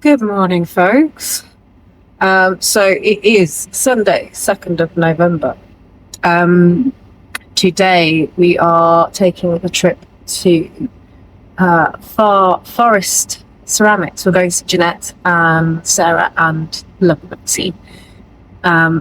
Good morning, folks. So it is Sunday, 2nd of November. Today we are taking a trip to Far Forest Ceramics. We're going to Jeanette and Sarah and Maxine.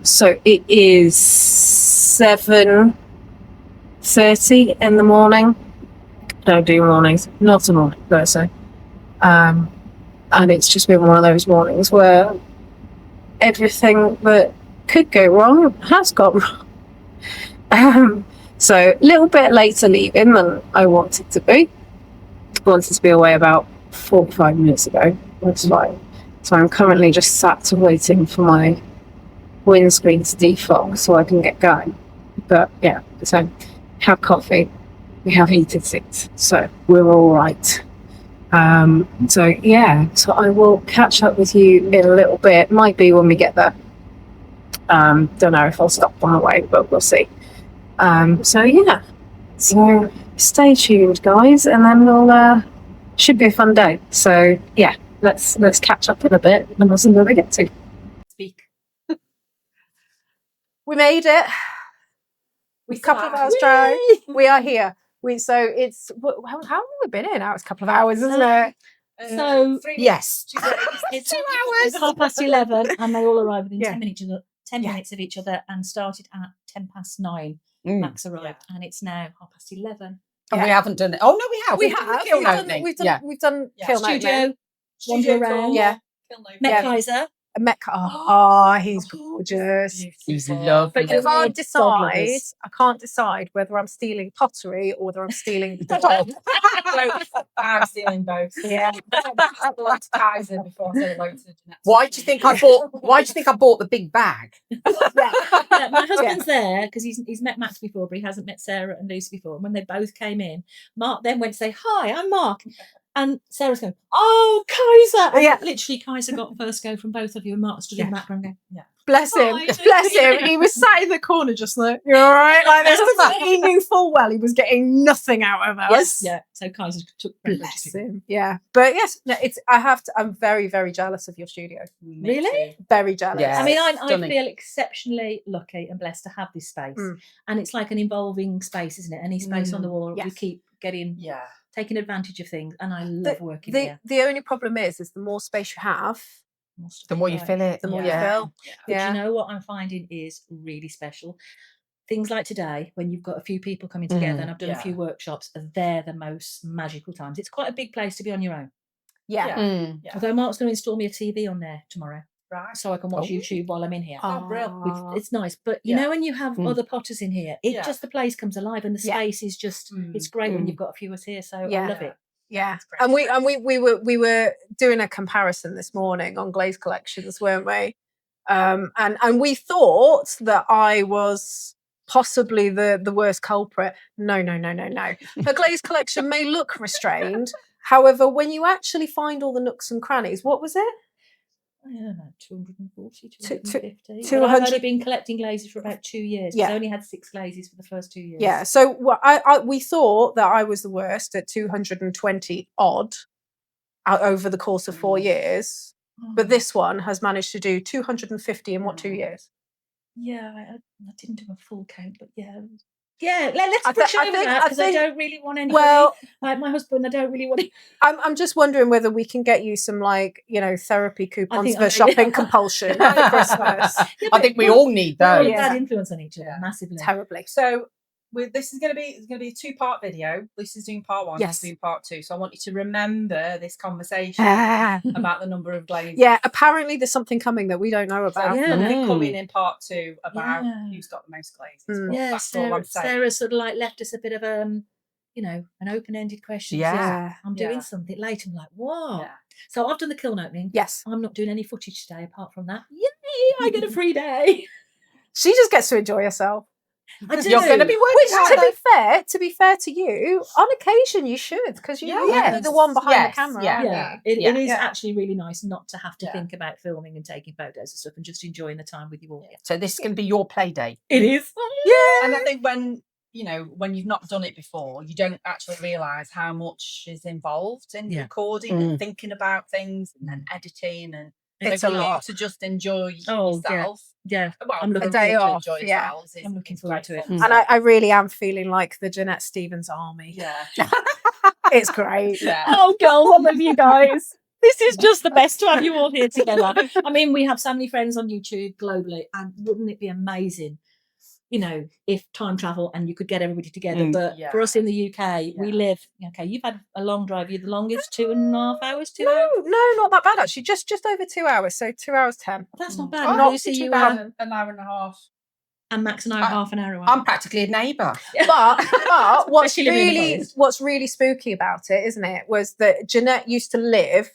So it is 7:30 in the morning. Don't do mornings, not a morning person. And it's just been one of those mornings where everything that could go wrong has gone wrong. So a little bit later leaving than I wanted to be. I wanted to be away about 4 or 5 minutes ago. That's fine. So I'm currently just sat waiting for my windscreen to defog so I can get going. But yeah, so have coffee. We have heated seats, so we're all right. So I will catch up with you in a little bit. Might be when we get there. Don't know if I'll stop on the way, but we'll see. So stay tuned, guys, and then we'll should be a fun day. So yeah, let's catch up in a bit, and we'll see where we get to. Speak. We made it. A couple of hours drive. We are here. It's how long have we been here now? It's a couple of hours, isn't it? So yes, it's 2 hours. It's 11:30, and they all arrived within Yeah. 10 minutes of each other, and started at 9:10. Max arrived, and it's now 11:30. And we haven't done it. Oh no, we have. We've done kiln opening. Wander around. Yeah. Met Kaiser. He's gorgeous. He's lovely. But I can't decide whether I'm stealing pottery or whether I'm stealing the dog. I'm stealing both. Yeah. I belong to Kaiser before I said hello to Jeanette. Why do you think I bought the big bag? My husband's there because he's met Max before, but he hasn't met Sarah and Lucy before. And when they both came in, Mark then went to say, "Hi, I'm Mark." And Sarah's going, "Oh, Kaiser!" And literally, Kaiser got first go from both of you, and Mark stood in the background going, "Yeah." Bless him. Bless him. He was sat in the corner just like, "You're all right?" Like this. He knew full well he was getting nothing out of us. Yes. Yeah. So Kaiser took bless him. Yeah. But yes, no, I'm very, very jealous of your studio. Really? Very jealous. Yeah. I mean, I feel exceptionally lucky and blessed to have this space. And it's like an evolving space, isn't it? Any space on the wall, we keep getting taking advantage of things, and I love working here. The only problem is the more space you have, the more you fill it, the more you fill. But you know what I'm finding is really special? Things like today, when you've got a few people coming together, and I've done a few workshops, they're the most magical times. It's quite a big place to be on your own. Although Mark's going to install me a TV on there tomorrow. Right. So I can watch YouTube while I'm in here. Oh, brilliant. It's nice. But you know, when you have other potters in here, just the place comes alive, and the space is just it's great when you've got a few of us here. So I love it. Yeah. And we were doing a comparison this morning on glaze collections, weren't we? And we thought that I was possibly the worst culprit. No. Her glaze collection may look restrained. However, when you actually find all the nooks and crannies, what was it? I don't know, 240, 250. 200. I've only been collecting glazes for about 2 years. I only had 6 glazes for the first 2 years. Yeah, so we thought that I was the worst at 220 odd over the course of 4 years. But this one has managed to do 250 in 2 years? Yeah, I didn't do a full count, but yeah. Yeah, let's push over that, because I don't really want anybody. Well, like my husband, I don't really want. I'm just wondering whether we can get you some therapy coupons for shopping compulsion for Christmas. I think we all need those. Bad influence on each other, massively, terribly. So this is going to be a 2-part video. Lucy's doing part 1. Yes, doing part 2. So I want you to remember this conversation about the number of glazes. Yeah, apparently there's something coming that we don't know about. So something coming in part 2 about who's got the most glazes. That's all I'm saying. Sarah sort of left us a bit of an open-ended question. Yeah, I'm doing something later. I'm like, what? Yeah. So I've done the kiln opening. Yes, I'm not doing any footage today apart from that. Yay! I get a free day. She just gets to enjoy herself. You're going to be working. To be fair to you, on occasion you should, because you're the one behind the camera. It is actually really nice not to have to think about filming and taking photos and stuff, and just enjoying the time with you all. So this is going to be your play day. It is. And I think when you know, when you've not done it before, you don't actually realise how much is involved in recording and thinking about things and then editing, and It's a lot to just enjoy Oh, yourself. Yeah. Well, I'm looking a day forward off. to enjoy Yeah. yourselves is- I'm looking is forward to great it. fun. And I really am feeling like the Jeanette Stevens army. Yeah. It's great. Yeah. Oh, girls, I love you guys. This is just the best to have you all here together. I mean, we have so many friends on YouTube globally, and wouldn't it be amazing, you know, if time travel and you could get everybody together? But for us in the UK, we live. Okay, you've had a long drive. You're the longest 2.5 hours. 2 hours. No, not that bad actually. Just over 2 hours. So 2 hours 10. That's not Mm. bad. Oh, And not Lucy, too you bad. have, An hour and a half. and Max and I are half an hour away. I'm practically a neighbour. But what's Especially living in the forest. what's really spooky about it, isn't it, was that Jeanette used to live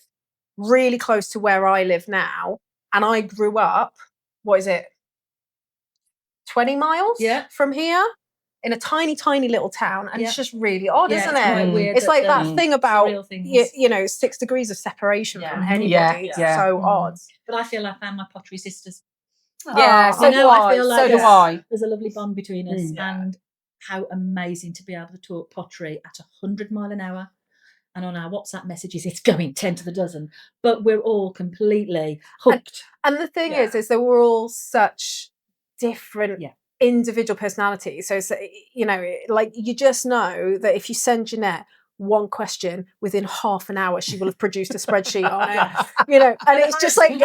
really close to where I live now, and I grew up. What is it? 20 miles from here, in a tiny, tiny little town, and it's just really odd, isn't it's it? quite weird It's like that thing about surreal things. you know, 6 degrees of separation from anybody. Yeah, It's yeah. so odd. But I feel I found my pottery sisters. Yeah, Oh, so You know, do I I. feel like So do there's- I. There's a lovely bond between us, Yeah. and how amazing to be able to talk pottery at 100 mile an hour. And on our WhatsApp messages, it's going 10 to the dozen. But we're all completely hooked. And the thing is that we're all such different individual personalities. So, you know, like you just know that if you send Jeanette one question, within half an hour, she will have produced a spreadsheet on it. You know, and it's just like,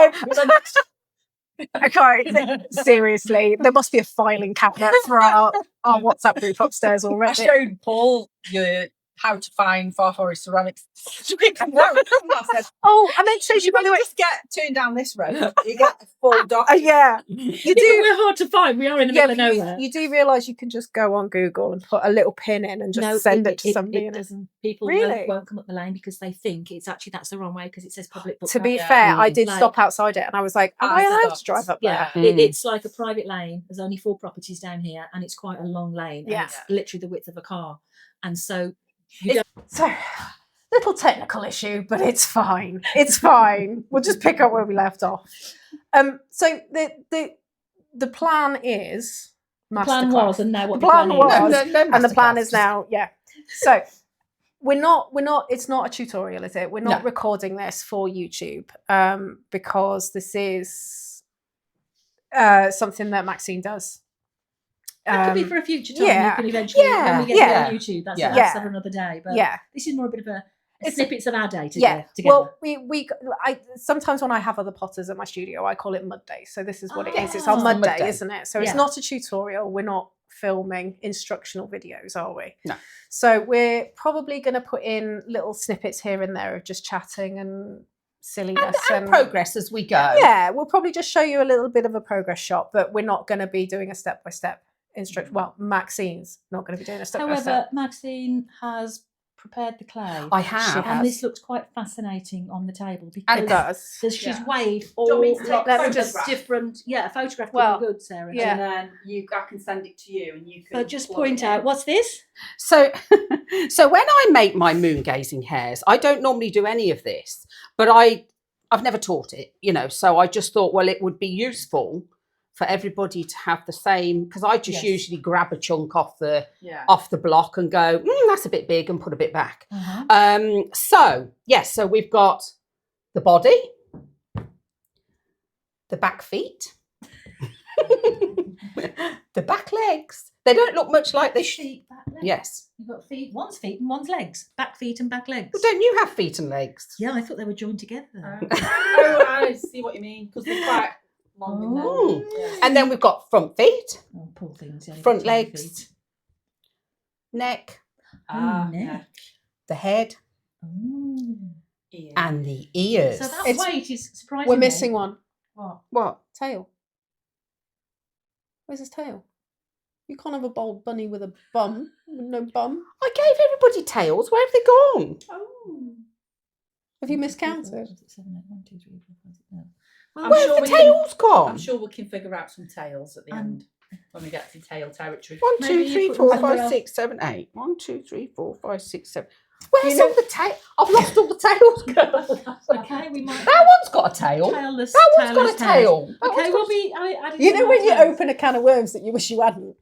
okay, seriously, there must be a filing cabinet for our WhatsApp group upstairs I already. showed Paul your how to find Far Forest ceramics. I said, Oh, I meant to say, you by the way, just turn down this road, you get a full doc. yeah, You do. We're hard to find. We are in the middle of but nowhere. you do realise you can just go on Google and put a little pin in and just send it to somebody. It doesn't. People Really? won't come up the lane because they think it's actually that's the wrong way because it says public book. To be Yeah. fair, I did Like- stop outside it and I was like, am I I allowed to stopped. drive up Yeah, there? it's like a private lane. There's only 4 properties down here, and it's quite a long lane. Yeah. And it's literally the width of a car. And so, So, little technical issue, but it's fine. It's fine. We'll just pick up where we left off. So the plan is the plan masterclass. was, and now what The plan is. was. No And the plan masterclass. is now, So we're not, it's not a tutorial, is it? We're not No. recording this for YouTube because this is something that Maxine does. That could be for a future time. yeah. You can eventually, when we get Yeah. it on YouTube, that's Yeah. that's for another day. But Yeah. this is more a bit of a It's- snippets of our day Yeah. together. Well, I sometimes when I have other potters at my studio, I call it Mud Day. So this is what it is. It's Oh. our Mud Mud Day, Day. isn't it? So Yeah. it's not a tutorial. We're not filming instructional videos, are we? No. So we're probably going to put in little snippets here and there of just chatting and silliness And progress as we go. Yeah, we'll probably just show you a little bit of a progress shot, but we're not going to be doing a step-by-step instruction. Well, Maxine's not going to be doing a step-by-step. However, Maxine has prepared the clay. I have. And this looks quite fascinating on the table It because does. she's weighed you want me all to take lots a of photograph? different. Yeah, a photograph would Well, be good, Sarah. yeah. And then I can send it to you, and you can. But just plug point it out in. what's this? So, so when I make my moon gazing hares, I don't normally do any of this, but I've never taught it, you know. So I just thought, well, it would be useful for everybody to have the same, because I just usually grab a chunk off the block and go, that's a bit big, and put a bit back. So yes, so we've got the body, the back feet, the back legs. They don't look much like this. Feet, back legs. Yes. You've got one's feet and one's legs. Back feet and back legs. Well, don't you have feet and legs? Yeah, I thought they were joined together. Oh, I see what you mean, because they're quite long in there. Oh. Yeah. And then we've got front feet, Oh, poor things. yeah, front they've got tiny legs, feet. neck, Ah, neck. yeah. the head, Oh. Yeah. and the ears. So that It's- weight is surprising. We're missing one. What? What? Tail. Where's his tail? You can't have a bald bunny with a bum. With no bum. I gave everybody tails. Where have they gone? Oh. Have you miscounted? 1, 2, 3, 4, 5, 6, 7. I'm Where's sure the we can- tails gone? I'm sure we can figure out some tails at the end when we get to tail territory. 1, Maybe 2, you 3, put 4, them somewhere 5, else. 6, 7, 8. 1, 2, 3, 4, 5, 6, 7. Where's all the tail? I've lost all the tails, girl. Okay, we might. That one's got a tail. Tailless, That one's got a tailless hares. tail. That Okay, one's we'll got- be. Adding You some know more when you tails. open a can of worms that you wish you hadn't?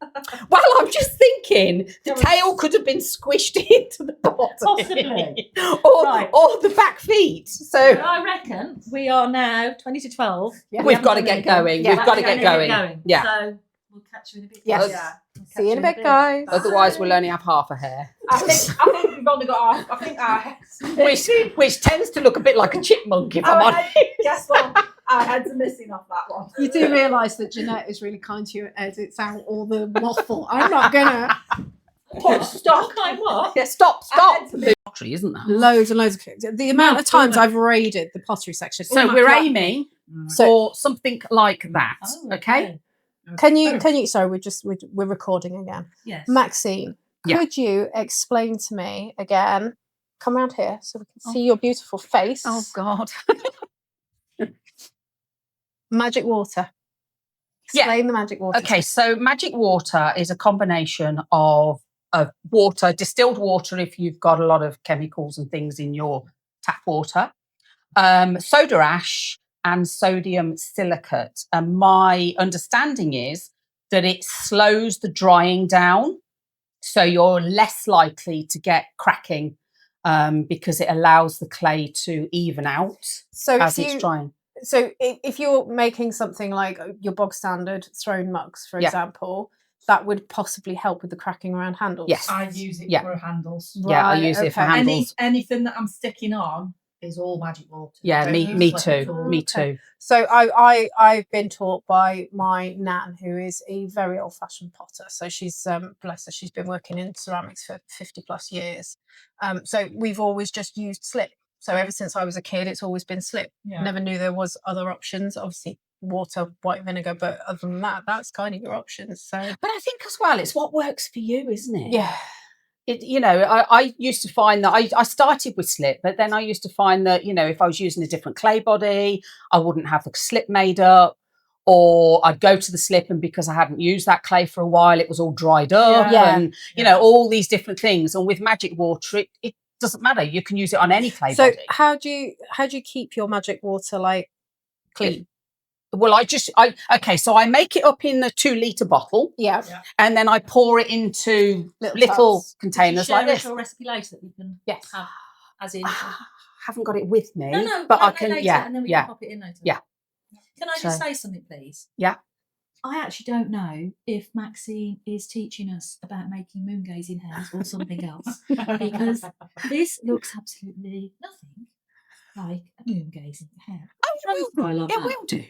Well, I'm just thinking the tail could have been squished into the bottom. Possibly. or, Right. or the back feet. So I reckon we are now 20 to 12. Yeah. we've got to get going. Yeah. We've got to get going. Yeah. So we'll catch you in a bit. Yes. Yeah. We'll catch See you in a you bit, guys. Otherwise, we'll only have half a hair, I think we've only got our. I think our heads. which tends to look a bit like a chipmunk, if I'm Our honest. head, guess what? Our heads are missing off that one. You do realise that Jeanette is really kind to you and edits out all the waffle. I'm not gonna. Stop. Okay, what? Yeah, stop. Heads Pottery, isn't there? Loads and loads of cooks. The amount of times I've raided the pottery section. So Oh, we're my- aiming So- for something like that. Oh, Okay. Can you? Sorry, we're recording again. Yes. Maxine, Yeah. could you explain to me again? Come around here so we can see your beautiful face. Oh God. Magic water. Yeah. Explain the magic water. Okay, so magic water is a combination of water, distilled water if you've got a lot of chemicals and things in your tap water, soda ash and sodium silicate. And my understanding is that it slows the drying down, so you're less likely to get cracking because it allows the clay to even out So as if it's you, drying. so if you're making something like your bog standard thrown mugs, for Yeah. example, that would possibly help with the cracking around handles. Yes. I use it Yeah. for handles. Yeah, I Right, use it for okay. handles. Anything that I'm sticking on is all magic water. Yeah, Don't me use liquid too. at all. Me Okay. too. So I've been taught by my nan, who is a very old fashioned potter. So she's bless her, she's been working in ceramics for 50 plus years. So we've always just used slip. So ever since I was a kid, it's always been slip. Yeah. Never knew there was other options. Obviously water, white vinegar, but other than that, that's kind of your options. So But I think as well, it's what works for you, isn't it? yeah. I used to find that I started with slip, but then I used to find that, if I was using a different clay body, I wouldn't have the slip made up, or I'd go to the slip and because I hadn't used that clay for a while, it was all dried up Yeah. and, all these different things. And with magic water, it doesn't matter. You can use it on any clay So body. how do you keep your magic water like clean? Well, so I make it up in a 2-litre bottle Yeah. and then I pour it into little tubs. containers like this. Your recipe later that we can Yes. have, as in. Haven't got it with me, No, but I later, can, and then we yeah. can pop it in later. Yeah. Can I just So- say something, please? Yeah. I actually don't know if Maxine is teaching us about making moon gazing hares or something else, because this looks absolutely nothing like a moon gazing hare. Oh, it will do.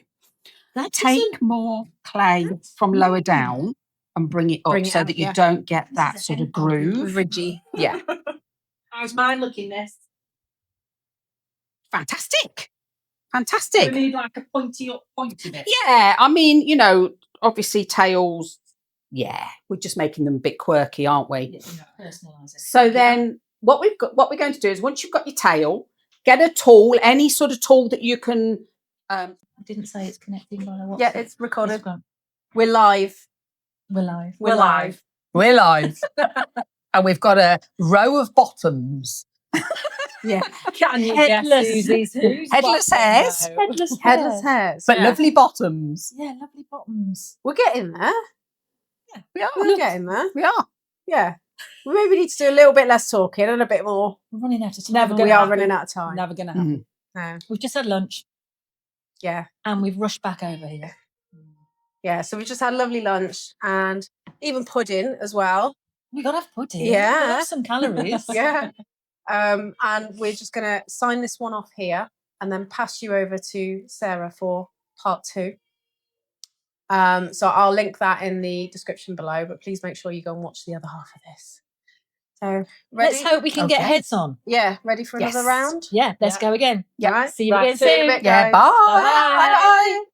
That Take more clay from lower down and bring it up Bring it so up, that you yeah. don't get This that is a sort of hen party. groove. Ridgy. Yeah, How's mine looking this? fantastic. Do we Fantastic. need like a pointy bit? Yeah, I mean, obviously tails, yeah, we're just making them a bit quirky, aren't we? Personalise it. So then what we're going to do is once you've got your tail, get a tool, any sort of tool that you can I didn't say it's connecting by a Yeah, it's recorded. We're live. We're live. We're live. We're live. And we've got a row of bottoms. Yeah. Can you Headless. guess who's Headless bottom hares. now? Headless Headless hairs. But yeah. lovely bottoms. Yeah, lovely bottoms. We're getting there. We are. We're getting there. We are. Yeah. We maybe need to do a little bit less talking and a bit more. We're running out of time. Never aren't gonna We are happen. running out of time. Never gonna happen. No. We've just had lunch Yeah. and we've rushed back over here. Yeah. So we just had lovely lunch and even pudding as well. We gotta have pudding. Yeah. Gotta have some calories. Yeah. And we're just going to sign this one off here and then pass you over to Sarah for part 2. So I'll link that in the description below, but please make sure you go and watch the other half of this. So ready? Let's hope we can get Okay. heads on. Yeah, ready for another Yes. round? Yeah, let's Yeah. go again. Yeah. See you Right, again see you in a soon. bit, Yeah, guys. bye. Bye-bye. Bye.